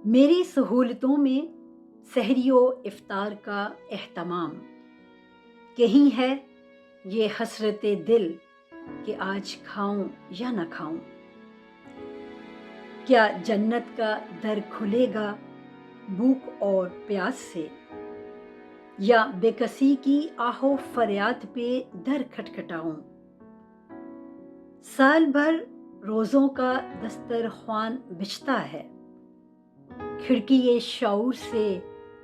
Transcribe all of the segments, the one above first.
میری سہولتوں میں سحری و افطار کا اہتمام، کہیں ہے یہ حسرت دل کہ آج کھاؤں یا نہ کھاؤں۔ کیا جنت کا در کھلے گا بھوک اور پیاس سے، یا بے کسی کی آہ و فریاد پہ در کھٹکھٹاؤں۔ سال بھر روزوں کا دسترخوان بچھتا ہے، کھڑکی شعور سے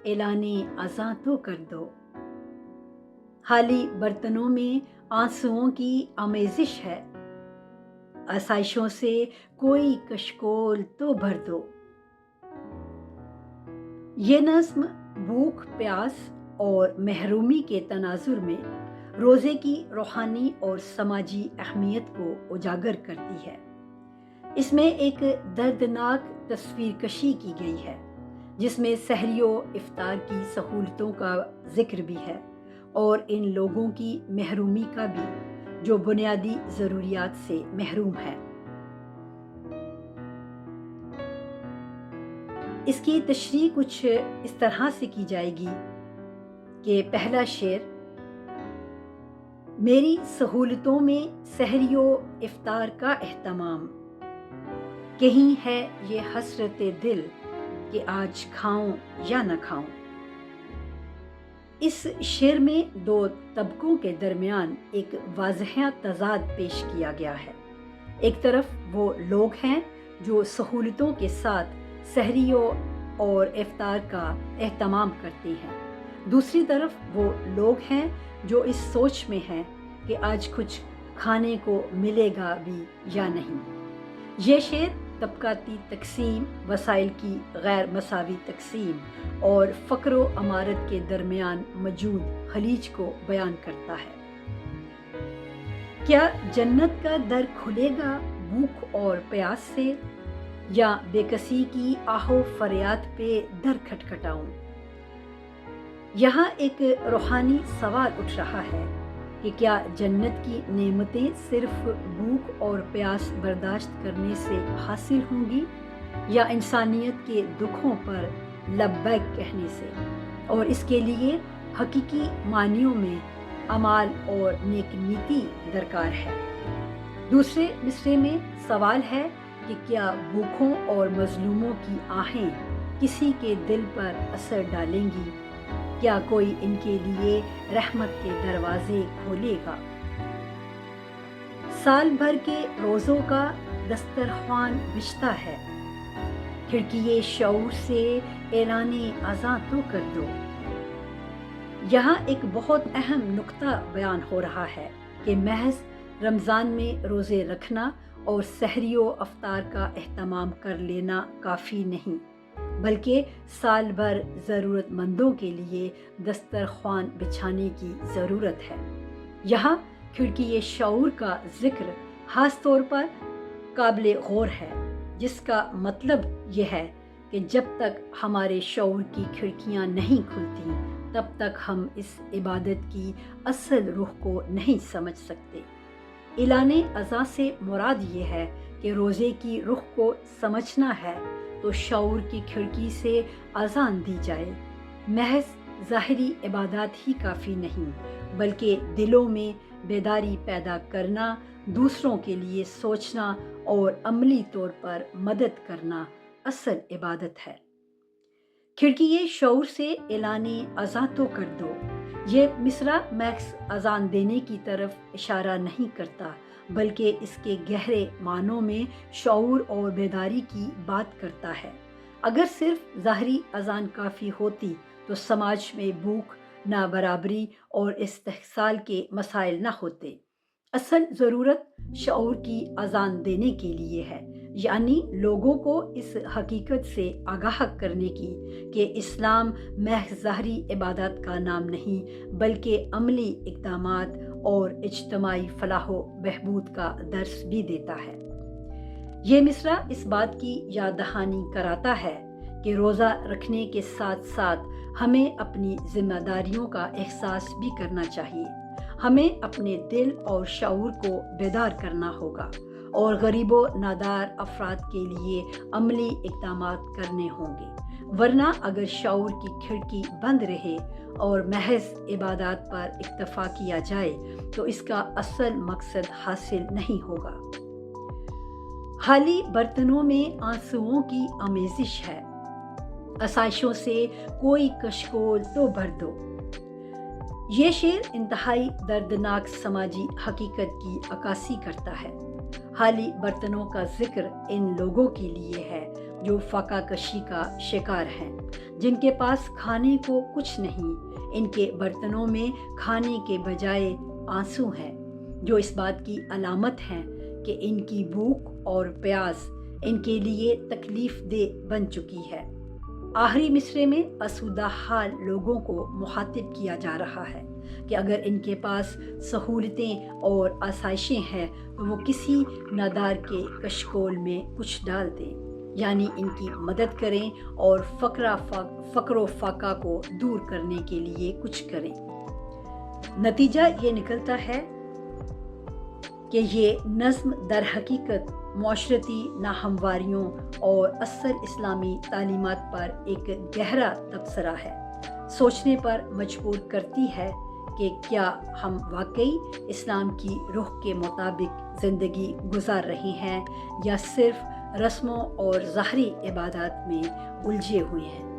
اعلان اذاں تو کر دو۔ خالی برتنوں میں آنسوؤں کی آمیزش ہے، آسائشوں سے کوئی کشکول تو بھر دو۔ یہ نظم بھوک، پیاس اور محرومی کے تناظر میں روزے کی روحانی اور سماجی اہمیت کو اجاگر کرتی ہے۔ اس میں ایک دردناک تصویر کشی کی گئی ہے، جس میں سحری و افطار کی سہولتوں کا ذکر بھی ہے اور ان لوگوں کی محرومی کا بھی جو بنیادی ضروریات سے محروم ہے۔ اس کی تشریح کچھ اس طرح سے کی جائے گی کہ پہلا شعر: میری سہولتوں میں سحری و افطار کا اہتمام، کہیں ہے یہ حسرت دل کہ آج کھاؤں یا نہ کھاؤں۔ اس شعر میں دو طبقوں کے درمیان ایک واضح تضاد پیش کیا گیا ہے۔ ایک طرف وہ لوگ ہیں جو سہولتوں کے ساتھ سحری اور افطار کا اہتمام کرتے ہیں، دوسری طرف وہ لوگ ہیں جو اس سوچ میں ہیں کہ آج کچھ کھانے کو ملے گا بھی یا نہیں۔ یہ شعر طبقاتی تقسیم، وسائل کی غیر مساوی تقسیم اور فقر و امارت کے درمیان موجود خلیج کو بیان کرتا ہے۔ کیا جنت کا در کھلے گا بھوک اور پیاس سے، یا بے کسی کی آہ و فریاد پہ در کھٹکھٹاؤں۔ یہاں ایک روحانی سوال اٹھ رہا ہے کہ کیا جنت کی نعمتیں صرف بھوک اور پیاس برداشت کرنے سے حاصل ہوں گی، یا انسانیت کے دکھوں پر لبیک کہنے سے، اور اس کے لیے حقیقی معنیوں میں اعمال اور نیک نیتی درکار ہے۔ دوسرے مصرعے میں سوال ہے کہ کیا بھوکھوں اور مظلوموں کی آہیں کسی کے دل پر اثر ڈالیں گی، کیا کوئی ان کے لیے رحمت کے دروازے کھولے گا۔ سال بھر کے روزوں کا دسترخوان بچھتا ہے، کھڑکی شعور سے اعلان اذاں تو کر دو۔ یہاں ایک بہت اہم نقطہ بیان ہو رہا ہے کہ محض رمضان میں روزے رکھنا اور سحری و افطار کا اہتمام کر لینا کافی نہیں، بلکہ سال بھر ضرورت مندوں کے لیے دسترخوان بچھانے کی ضرورت ہے۔ یہاں کھڑکی شعور کا ذکر خاص طور پر قابل غور ہے، جس کا مطلب یہ ہے کہ جب تک ہمارے شعور کی کھڑکیاں نہیں کھلتی، تب تک ہم اس عبادت کی اصل روح کو نہیں سمجھ سکتے۔ اعلان اذاں سے مراد یہ ہے کہ روزے کی روح کو سمجھنا ہے تو شعور کی کھڑکی سے اذان دی جائے۔ محض ظاہری عبادات ہی کافی نہیں، بلکہ دلوں میں بیداری پیدا کرنا، دوسروں کے لیے سوچنا اور عملی طور پر مدد کرنا اصل عبادت ہے۔ کھڑکی شعور سے اعلان اذاں تو کر دو، یہ مصرع محض اذان دینے کی طرف اشارہ نہیں کرتا، بلکہ اس کے گہرے معنوں میں شعور اور بیداری کی بات کرتا ہے۔ اگر صرف ظاہری اذان کافی ہوتی تو سماج میں بھوک، نابرابری اور استحصال کے مسائل نہ ہوتے۔ اصل ضرورت شعور کی اذان دینے کے لیے ہے، یعنی لوگوں کو اس حقیقت سے آگاہ کرنے کی کہ اسلام محض ظاہری عبادات کا نام نہیں، بلکہ عملی اقدامات اور اجتماعی فلاح و بہبود کا درس بھی دیتا ہے۔ یہ مصرع اس بات کی یاد دہانی کراتا ہے کہ روزہ رکھنے کے ساتھ ساتھ ہمیں اپنی ذمہ داریوں کا احساس بھی کرنا چاہیے۔ ہمیں اپنے دل اور شعور کو بیدار کرنا ہوگا اور غریب و نادار افراد کے لیے عملی اقدامات کرنے ہوں گے، ورنہ اگر شعور کی کھڑکی بند رہے اور محض عبادات پر اکتفا کیا جائے تو اس کا اصل مقصد حاصل نہیں ہوگا۔ خالی برتنوں میں آنسوؤں کی آمیزش ہے، آسائشوں سے کوئی کشکول تو بھر دو۔ یہ شعر انتہائی دردناک سماجی حقیقت کی عکاسی کرتا ہے۔ خالی برتنوں کا ذکر ان لوگوں کے لیے ہے جو فاقہ کشی کا شکار ہیں، جن کے پاس کھانے کو کچھ نہیں، ان کے برتنوں میں کھانے کے بجائے آنسو ہیں، جو اس بات کی علامت ہیں کہ ان کی بھوک اور پیاس ان کے لیے تکلیف دہ بن چکی ہے۔ آخری مصرعے میں آسودہ حال لوگوں کو مخاطب کیا جا رہا ہے کہ اگر ان کے پاس سہولتیں اور آسائشیں ہیں تو وہ کسی نادار کے کشکول میں کچھ ڈال دیں، یعنی ان کی مدد کریں اور فقر و فاقہ کو دور کرنے کے لیے کچھ کریں۔ نتیجہ یہ نکلتا ہے کہ یہ نظم در حقیقت معاشرتی ناہمواریوں اور اثر اسلامی تعلیمات پر ایک گہرا تبصرہ ہے، سوچنے پر مجبور کرتی ہے کہ کیا ہم واقعی اسلام کی روح کے مطابق زندگی گزار رہے ہیں یا صرف رسموں اور ظاہری عبادات میں الجھے ہوئے ہیں۔